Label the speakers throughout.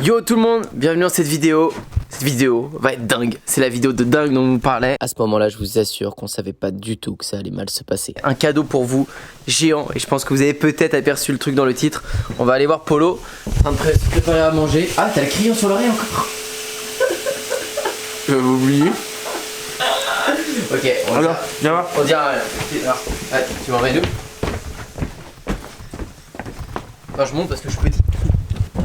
Speaker 1: Yo tout le monde, bienvenue dans cette vidéo. Cette vidéo va être dingue, c'est la vidéo de dingue dont on nous parlait. À ce moment-là, je vous assure qu'on savait pas du tout que ça allait mal se passer. Un cadeau pour vous, géant, et je pense que vous avez peut-être aperçu le truc dans le titre. On va aller voir Polo, en train de se préparer à manger. Ah, t'as le crayon sur l'oreille encore.
Speaker 2: Vous oubliez.
Speaker 1: Ok,
Speaker 2: Alors, viens voir.
Speaker 1: on dira rien. Alors, allez, tu m'en mets deux. Enfin, je monte parce que je suis petit.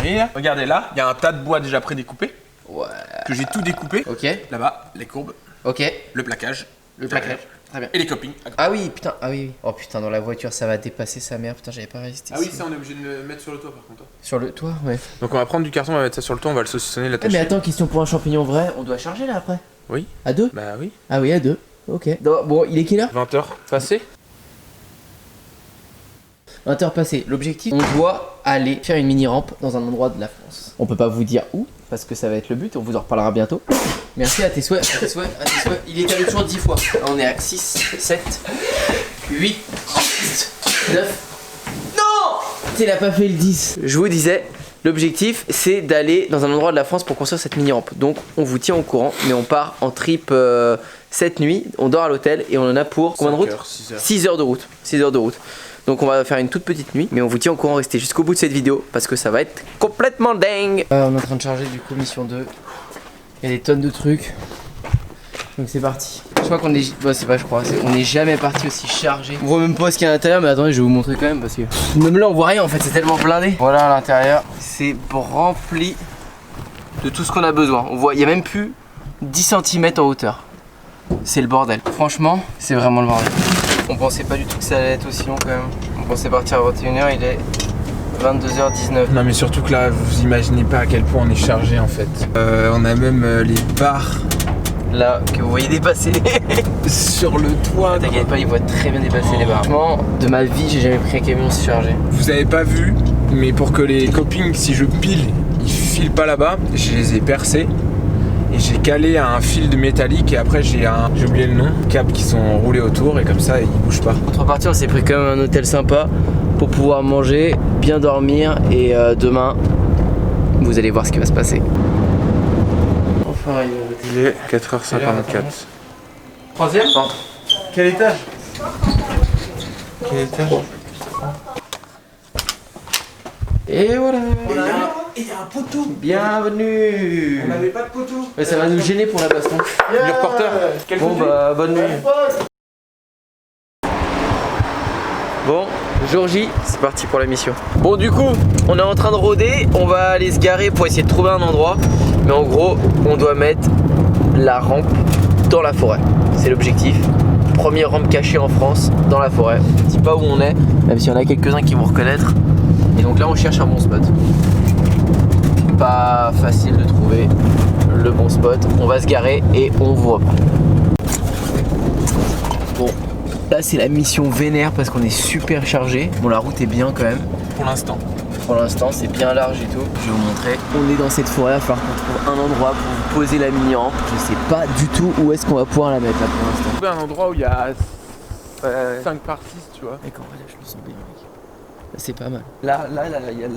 Speaker 2: Et là, regardez là, il y a un tas de bois déjà prédécoupé.
Speaker 1: Ouais.
Speaker 2: Que j'ai tout découpé.
Speaker 1: Ok,
Speaker 2: Là-bas, les courbes,
Speaker 1: ok.
Speaker 2: le plaquage.
Speaker 1: Le plaquage, très bien.
Speaker 2: Et les copings.
Speaker 1: Ah oui, putain, ah oui, oui. Oh putain, dans la voiture, ça va dépasser sa mère. Putain, j'avais pas résisté.
Speaker 2: Ah oui, ça on est obligé de le mettre sur le toit par contre.
Speaker 1: Sur le toit, ouais.
Speaker 2: Donc on va prendre du carton, on va mettre ça sur le toit, on va le saucissonner,
Speaker 1: Eh,
Speaker 2: l'attacher.
Speaker 1: mais attends, question pour un champignon vrai, on doit charger là après.
Speaker 2: Oui.
Speaker 1: À deux?
Speaker 2: Bah oui.
Speaker 1: Ah oui, à deux. Ok. Bon, il est quelle heure?
Speaker 2: 20h passé.
Speaker 1: 20h passées. L'objectif, on doit aller faire une mini rampe dans un endroit de la France. On peut pas vous dire où, parce que ça va être le but, on vous en reparlera bientôt. Merci à tes souhaits, à tes souhaits, à tes souhaits. Il est allé toujours 10 fois. Là, on est à 6, 7, 8, 8, 9. Non! Il a pas fait le 10. Je vous disais, l'objectif c'est d'aller dans un endroit de la France pour construire cette mini rampe. Donc on vous tient au courant, mais on part en trip cette nuit, on dort à l'hôtel et on en a pour combien de route? 6 heures de route. 6 heures de route. Donc on va faire une toute petite nuit, mais on vous tient au courant, restez jusqu'au bout de cette vidéo parce que ça va être complètement dingue. On est en train de charger du coup mission 2. Il y a des tonnes de trucs. Donc c'est parti. Je crois qu'on est... Bon, c'est pas je crois, on n'est jamais parti aussi chargé. On voit même pas ce qu'il y a à l'intérieur, mais attendez, je vais vous montrer quand même parce que... Même là on voit rien en fait, c'est tellement blindé. Voilà à l'intérieur, c'est rempli de tout ce qu'on a besoin. On voit, il y a même plus 10 cm en hauteur. C'est le bordel. Franchement, c'est vraiment le bordel. On pensait pas du tout que ça allait être aussi long quand même. On pensait partir à 21h, il est 22h19.
Speaker 2: Non mais surtout que là, vous imaginez pas à quel point on est chargé en fait. On a même les barres
Speaker 1: Là, que vous voyez dépasser.
Speaker 2: sur le toit.
Speaker 1: T'inquiète pas, il voit très bien dépasser les barres. Franchement, de ma vie, j'ai jamais pris un camion aussi chargé.
Speaker 2: Vous avez pas vu, mais pour que les copings, si je pile, ils filent pas là-bas, je les ai percés. Et j'ai calé un fil de métallique et après j'ai oublié le nom, câbles qui sont roulés autour et comme ça ils bougent pas.
Speaker 1: Entre parties, on s'est pris quand même un hôtel sympa pour pouvoir manger, bien dormir et demain, vous allez voir ce qui va se passer. Enfin,
Speaker 2: Il est 4h54.
Speaker 1: Troisième?
Speaker 2: Quel étage? Quel étage?
Speaker 1: Et voilà.
Speaker 2: Et il y a un poteau.
Speaker 1: Bienvenue.
Speaker 2: On n'avait pas de poteau.
Speaker 1: Ouais, ça va nous gêner pour la baston.
Speaker 2: Le reporter. Quel
Speaker 1: Bon
Speaker 2: poteau?
Speaker 1: bah bonne nuit. Bon, jour J, c'est parti pour la mission. Bon du coup, on est en train de rôder, on va aller se garer pour essayer de trouver un endroit. Mais en gros, on doit mettre la rampe dans la forêt. C'est l'objectif. Première rampe cachée en France, dans la forêt. Je ne dis pas où on est, même s'il y en a quelques-uns qui vont reconnaître. Et donc là, on cherche un bon spot. Pas facile de trouver le bon spot. On va se garer et on vous reprend. Bon, là c'est la mission vénère parce qu'on est super chargé. Bon, la route est bien quand même.
Speaker 2: Pour l'instant.
Speaker 1: Pour l'instant, c'est bien large et tout. Je vais vous montrer. On est dans cette forêt, il va falloir qu'on trouve un endroit pour vous poser la mini rampe. Je sais pas du tout où est-ce qu'on va pouvoir la mettre là pour l'instant.
Speaker 2: Trouver un endroit où il y a 5 par 6, tu vois.
Speaker 1: D'accord, là je me sens bien mec. C'est pas mal. Là,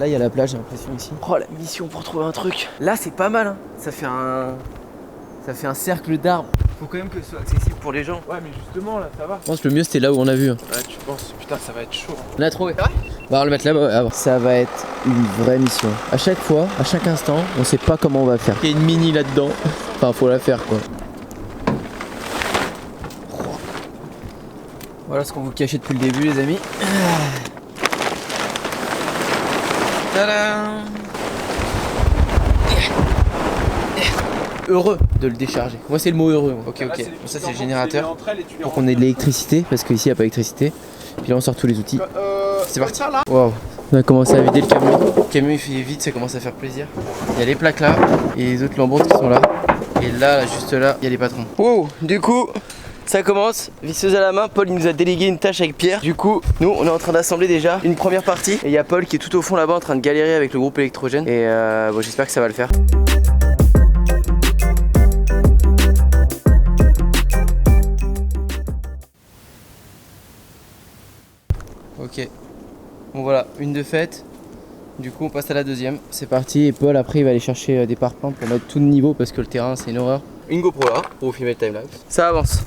Speaker 1: il y a la plage, j'ai l'impression ici. Oh, la mission pour trouver un truc. Là, c'est pas mal. Hein. Ça fait un cercle d'arbres. Faut quand même que ce soit accessible pour les gens.
Speaker 2: Ouais, mais justement là, ça va.
Speaker 1: Je pense que le mieux c'était là où on a vu.
Speaker 2: Ouais, tu penses, putain, ça va être chaud.
Speaker 1: On a trouvé. Bah, on va le mettre là-bas. Ça va être une vraie mission. À chaque fois, à chaque instant, on sait pas comment on va faire. Il y a une mini là-dedans. Enfin, faut la faire quoi. Voilà ce qu'on vous cachait depuis le début, les amis. Tadam! Heureux de le décharger. Moi c'est le mot heureux. Ok. Bon, ça c'est le générateur. Pour qu'on ait de l'électricité parce qu'ici il n'y a pas d'électricité. Puis là on sort tous les outils. C'est parti. Waouh. On a commencé à vider le camion. Le camion il fait vite, ça commence à faire plaisir. Il y a les plaques là et les autres lambeaux qui sont là. Et là, juste là, il y a les patrons. Wow, du coup, ça commence, visseuse à la main. Paul il nous a délégué une tâche avec Pierre. Du coup, nous on est en train d'assembler déjà une première partie. Et il y a Paul qui est tout au fond là-bas en train de galérer avec le groupe électrogène. Et bon, j'espère que ça va le faire. Ok. Bon voilà, une de faite. Du coup on passe à la deuxième, c'est parti. Et Paul après il va aller chercher des parpaings pour mettre tout de niveau parce que le terrain c'est une horreur. Une GoPro là pour vous filmer le timelapse. Ça avance.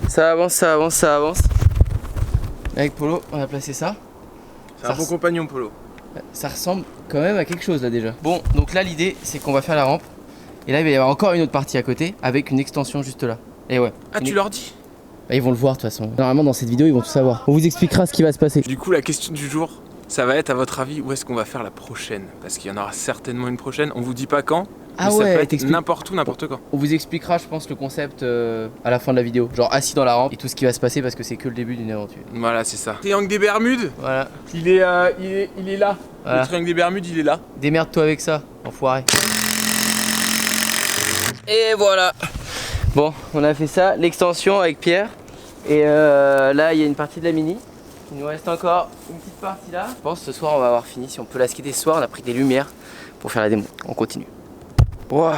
Speaker 1: Ça avance, ça avance, ça avance. Avec Polo on a placé ça.
Speaker 2: C'est un bon compagnon Polo.
Speaker 1: Ça ressemble quand même à quelque chose là déjà. Bon donc là l'idée c'est qu'on va faire la rampe. Et là il va y avoir encore une autre partie à côté avec une extension juste là. Et ouais.
Speaker 2: Ah tu leur dis?
Speaker 1: Bah, ils vont le voir de toute façon. Normalement dans cette vidéo ils vont tout savoir. On vous expliquera ce qui va se passer.
Speaker 2: Du coup la question du jour, ça va être à votre avis où est-ce qu'on va faire la prochaine? Parce qu'il y en aura certainement une prochaine, on vous dit pas quand.
Speaker 1: Ah
Speaker 2: mais
Speaker 1: ouais,
Speaker 2: ça peut être n'importe où, n'importe quand.
Speaker 1: On vous expliquera je pense le concept à la fin de la vidéo. Genre assis dans la rampe et tout ce qui va se passer parce que c'est que le début d'une aventure.
Speaker 2: Voilà c'est ça. Triangle des Bermudes.
Speaker 1: Voilà.
Speaker 2: Il est là.
Speaker 1: Voilà.
Speaker 2: Le triangle des Bermudes il est là.
Speaker 1: Démerde-toi avec ça, enfoiré. Et voilà. Bon, on a fait ça, l'extension avec Pierre. Et là, il y a une partie de la mini. Il nous reste encore une petite partie là. Je pense que ce soir, on va avoir fini. Si on peut la skater ce soir, on a pris des lumières pour faire la démo. On continue. Wow,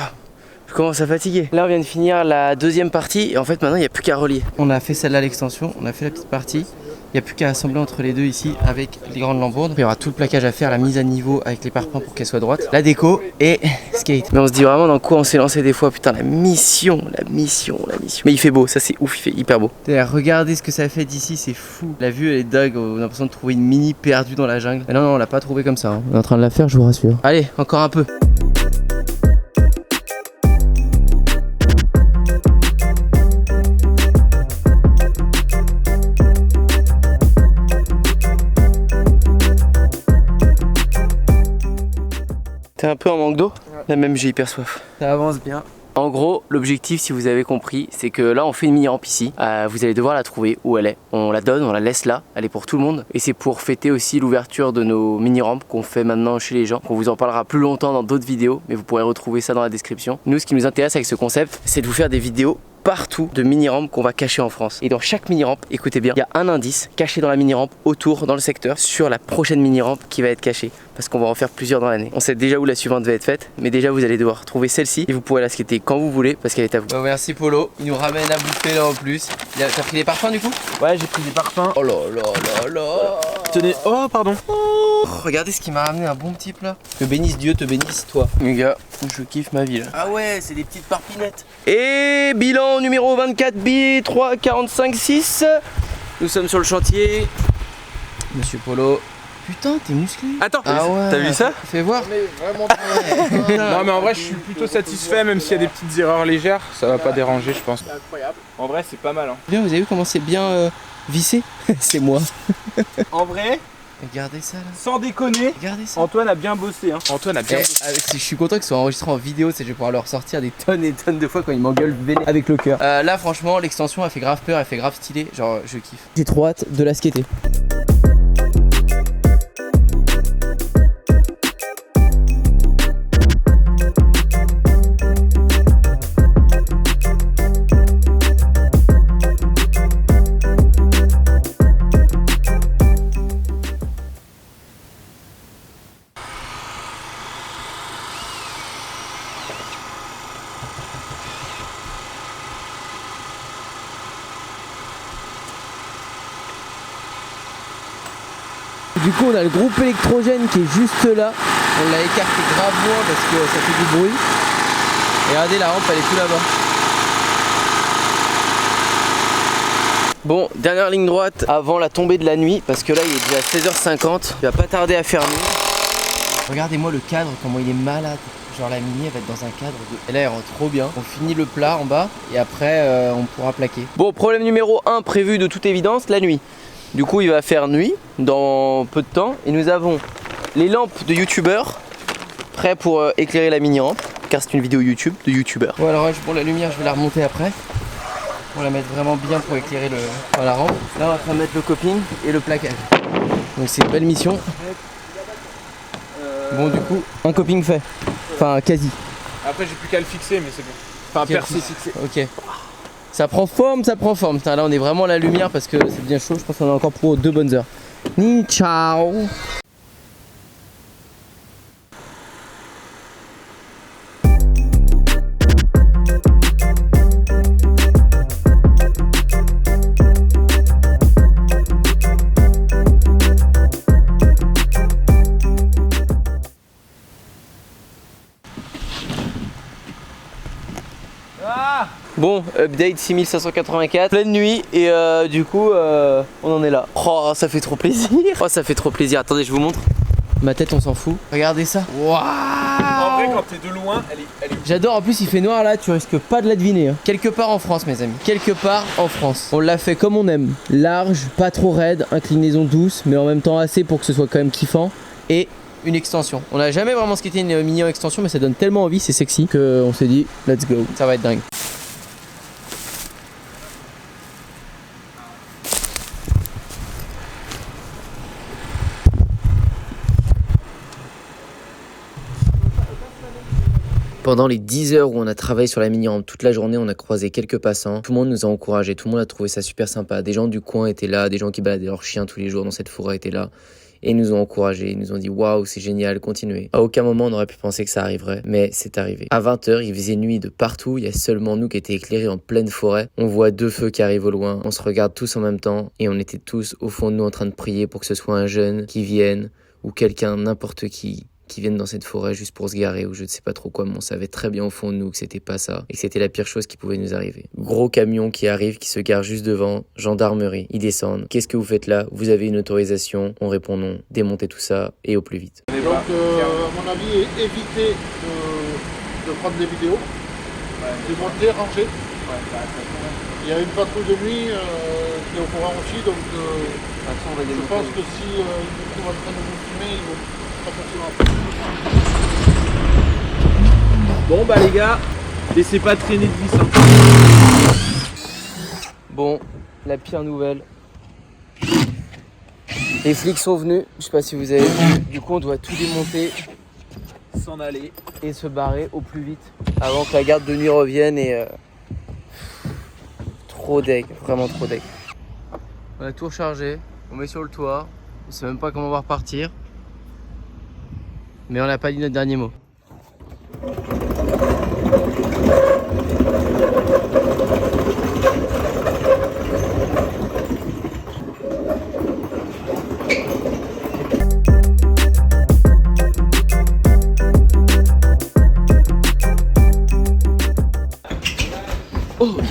Speaker 1: je commence à fatiguer. Là, on vient de finir la deuxième partie. Et en fait, maintenant, il n'y a plus qu'à relier. On a fait celle-là, l'extension. On a fait la petite partie. Il n'y a plus qu'à assembler entre les deux ici avec les grandes lambourdes. Il y aura tout le plaquage à faire, la mise à niveau avec les parpaings pour qu'elle soit droite, la déco et skate. Mais on se dit vraiment dans quoi on s'est lancé des fois. Putain, la mission. Mais il fait beau, ça c'est ouf, il fait hyper beau. D'ailleurs, regardez ce que ça fait d'ici, c'est fou. La vue elle est dingue, on a l'impression de trouver une mini perdue dans la jungle. Mais non, on l'a pas trouvé comme ça. Hein. On est en train de la faire, je vous rassure. Allez, encore un peu. T'es un peu en manque d'eau? Là même j'ai hyper soif. Ça avance bien. En gros, l'objectif, si vous avez compris, c'est que là on fait une mini rampe ici. Vous allez devoir la trouver où elle est. On la donne, on la laisse là. Elle est pour tout le monde. Et c'est pour fêter aussi l'ouverture de nos mini rampes qu'on fait maintenant chez les gens. Qu'on vous en parlera plus longtemps dans d'autres vidéos. Mais vous pourrez retrouver ça dans la description. Nous, ce qui nous intéresse avec ce concept, c'est de vous faire des vidéos partout de mini-rampes qu'on va cacher en France. Et dans chaque mini-rampe, écoutez bien, il y a un indice caché dans la mini-rampe autour dans le secteur sur la prochaine mini-rampe qui va être cachée. Parce qu'on va en faire plusieurs dans l'année. On sait déjà où la suivante va être faite, mais déjà vous allez devoir trouver celle-ci et vous pourrez la skater quand vous voulez parce qu'elle est à vous. Bon, merci Polo, il nous ramène à bouffer là en plus. T'as pris des parfums du coup?
Speaker 2: Ouais, j'ai pris des parpaings.
Speaker 1: Oh là là là là.
Speaker 2: Tenez, oh pardon.
Speaker 1: Oh, regardez ce qui m'a ramené, un bon petit plat. Que bénisse Dieu, te bénisse toi. Les gars, je kiffe ma vie là. Ah ouais, c'est des petites parpinettes. Et bilan numéro 24 B 3 45 6. Nous sommes sur le chantier. Monsieur Polo. Putain, t'es musclé.
Speaker 2: Attends,
Speaker 1: ah ouais,
Speaker 2: t'as vu ça?
Speaker 1: Fais voir.
Speaker 2: Non mais en vrai je suis plutôt satisfait, même s'il y a des petites erreurs légères, ça va pas déranger je pense. C'est incroyable. En vrai c'est pas mal hein.
Speaker 1: Bien, vous avez vu comment c'est bien vissé? C'est moi.
Speaker 2: En vrai,
Speaker 1: regardez ça là.
Speaker 2: sans déconner,
Speaker 1: regardez ça.
Speaker 2: Antoine a bien bossé hein. Antoine a bien bossé.
Speaker 1: Je suis content qu'ils soient enregistrés en vidéo, c'est que je vais pouvoir leur sortir des tonnes et des tonnes de fois quand ils m'engueulent vénère avec le cœur. Là franchement l'extension elle fait grave peur, elle fait grave stylé, genre je kiffe. J'ai trop hâte de la skater. Du coup on a le groupe électrogène qui est juste là. On l'a écarté grave loin parce que ça fait du bruit. Et regardez la rampe elle est tout là-bas. Bon, dernière ligne droite avant la tombée de la nuit parce que là il est déjà 16h50. Il va pas tarder à faire nuit. Regardez-moi le cadre, comment il est malade. Genre la mini elle va être dans un cadre de... Et là elle rentre trop bien. On finit le plat en bas et après on pourra plaquer. Bon, problème numéro 1 prévu de toute évidence, la nuit. Du coup il va faire nuit dans peu de temps et nous avons les lampes de youtubeurs prêts pour éclairer la mini rampe car c'est une vidéo YouTube de youtubeurs. Bon alors bon, la lumière je vais la remonter après. On va la mettre vraiment bien pour éclairer la rampe. Là on va faire mettre le coping et le plaquage. Donc c'est une belle mission. Bon du coup un coping fait. Enfin quasi.
Speaker 2: Après j'ai plus qu'à le fixer mais c'est bon. Enfin percer fixé.
Speaker 1: Ok. Ça prend forme, ça prend forme. Putain, là on est vraiment à la lumière parce que c'est bien chaud. Je pense qu'on a encore pour 2 bonnes heures. Ni ciao. Bon, update 6584, pleine nuit et du coup on en est là. Oh, ça fait trop plaisir. Oh, ça fait trop plaisir. Attendez, je vous montre. Ma tête, on s'en fout. Regardez ça. Waouh.
Speaker 2: En vrai, quand t'es de loin, elle est...
Speaker 1: J'adore, en plus il fait noir là, tu risques pas de la deviner. Hein. Quelque part en France, mes amis. Quelque part en France. On l'a fait comme on aime. Large, pas trop raide, inclinaison douce, mais en même temps assez pour que ce soit quand même kiffant. Et une extension. On n'a jamais vraiment skaté une mini en extension, mais ça donne tellement envie, c'est sexy, qu'on s'est dit, let's go. Ça va être dingue. Pendant les 10 heures où on a travaillé sur la mini-rampe toute la journée, on a croisé quelques passants. Tout le monde nous a encouragés, tout le monde a trouvé ça super sympa. Des gens du coin étaient là, des gens qui baladaient leurs chiens tous les jours dans cette forêt étaient là. Et ils nous ont encouragés, ils nous ont dit waouh, c'est génial, continuez. À aucun moment on aurait pu penser que ça arriverait, mais c'est arrivé. À 20 h, il faisait nuit de partout, il y a seulement nous qui étions éclairés en pleine forêt. On voit 2 feux qui arrivent au loin, on se regarde tous en même temps et on était tous au fond de nous en train de prier pour que ce soit un jeune qui vienne ou quelqu'un, n'importe qui viennent dans cette forêt juste pour se garer ou je ne sais pas trop quoi, mais on savait très bien au fond de nous que c'était pas ça et que c'était la pire chose qui pouvait nous arriver. Gros camion qui arrive, qui se gare juste devant, gendarmerie, ils descendent. Qu'est-ce que vous faites là? Vous avez une autorisation? On répond non. Démontez tout ça et au plus vite.
Speaker 3: Donc à mon avis, évitez de prendre des vidéos, démonter, ranger. Il y a une patrouille de nuit qui est au courant aussi, donc je pense que si ils nous trouvent en train de nous filmer, ils vont pas facilement.
Speaker 2: Bon bah les gars, laissez pas traîner de vis. Hein.
Speaker 1: Bon, la pire nouvelle. Les flics sont venus, je sais pas si vous avez vu, du coup on doit tout démonter,
Speaker 2: S'en aller.
Speaker 1: et se barrer au plus vite avant que la garde de nuit revienne et trop deg, vraiment trop deg. On a tout rechargé, on met sur le toit, on sait même pas comment on va repartir, mais on n'a pas dit notre dernier mot. Oh, ok.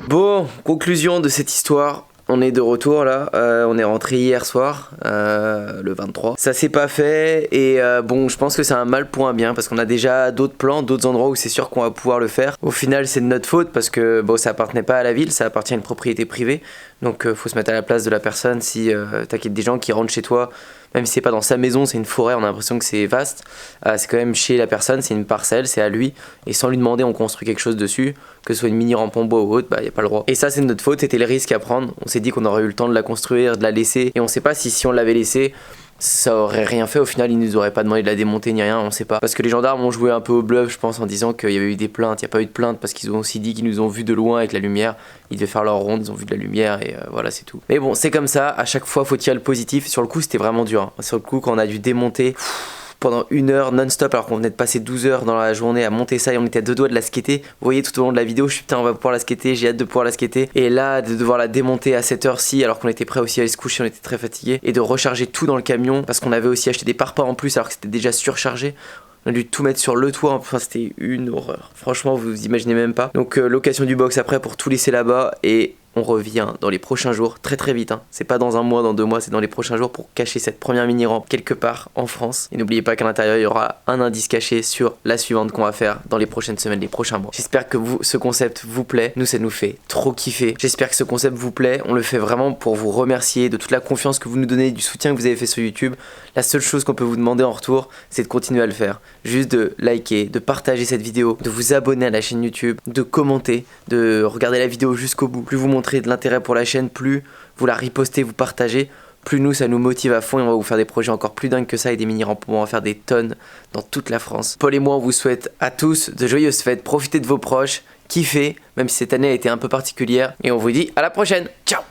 Speaker 1: Bon, conclusion de cette histoire. On est de retour là, on est rentré hier soir, le 23. Ça s'est pas fait et bon, je pense que c'est un mal pour un bien parce qu'on a déjà d'autres plans, d'autres endroits où c'est sûr qu'on va pouvoir le faire. Au final, c'est de notre faute parce que bon, ça appartenait pas à la ville, ça appartient à une propriété privée. Donc faut se mettre à la place de la personne si t'inquiètes des gens qui rentrent chez toi. Même si c'est pas dans sa maison, c'est une forêt, on a l'impression que c'est vaste. C'est quand même chez la personne, c'est une parcelle, c'est à lui. Et sans lui demander, on construit quelque chose dessus, que ce soit une mini rampe en bois ou autre, bah y a pas le droit. Et ça, c'est de notre faute, c'était les risques à prendre. On s'est dit qu'on aurait eu le temps de la construire, de la laisser. Et on sait pas si on l'avait laissée, ça aurait rien fait. Au final, ils nous auraient pas demandé de la démonter ni rien, on sait pas. Parce que les gendarmes ont joué un peu au bluff, je pense, en disant qu'il y avait eu des plaintes. Il y a pas eu de plainte parce qu'ils ont aussi dit qu'ils nous ont vus de loin avec la lumière. Ils devaient faire leur ronde, ils ont vu de la lumière et voilà, c'est tout. Mais bon, c'est comme ça, à chaque fois, faut tirer le positif. Sur le coup, c'était vraiment dur. Hein. Sur le coup, quand on a dû démonter pendant 1 heure non-stop, alors qu'on venait de passer 12 heures dans la journée à monter ça et on était à 2 doigts de la skater. Vous voyez tout au long de la vidéo, je suis putain, on va pouvoir la skater, j'ai hâte de pouvoir la skater. Et là, de devoir la démonter à cette heure-ci, alors qu'on était prêt aussi à aller se coucher, on était très fatigué. Et de recharger tout dans le camion, parce qu'on avait aussi acheté des pare-pas en plus, alors que c'était déjà surchargé. On a dû tout mettre sur le toit, enfin c'était une horreur. Franchement, vous imaginez même pas. Donc location du box après pour tout laisser là-bas et on revient dans les prochains jours, très très vite. Hein. C'est pas dans 1 mois, dans 2 mois, c'est dans les prochains jours pour cacher cette première mini-rampe quelque part en France. Et n'oubliez pas qu'à l'intérieur, il y aura un indice caché sur la suivante qu'on va faire dans les prochaines semaines, les prochains mois. J'espère que ce concept vous plaît. Nous, ça nous fait trop kiffer. J'espère que ce concept vous plaît. On le fait vraiment pour vous remercier de toute la confiance que vous nous donnez, du soutien que vous avez fait sur YouTube. La seule chose qu'on peut vous demander en retour, c'est de continuer à le faire. Juste de liker, de partager cette vidéo, de vous abonner à la chaîne YouTube, de commenter, de regarder la vidéo jusqu'au bout. Plus vous montrez de l'intérêt pour la chaîne, plus vous la ripostez, vous partagez, plus nous ça nous motive à fond et on va vous faire des projets encore plus dingues que ça et des mini-rampes. On va faire des tonnes dans toute la France. Paul et moi on vous souhaite à tous de joyeuses fêtes, profitez de vos proches, kiffez, même si cette année a été un peu particulière et on vous dit à la prochaine, ciao.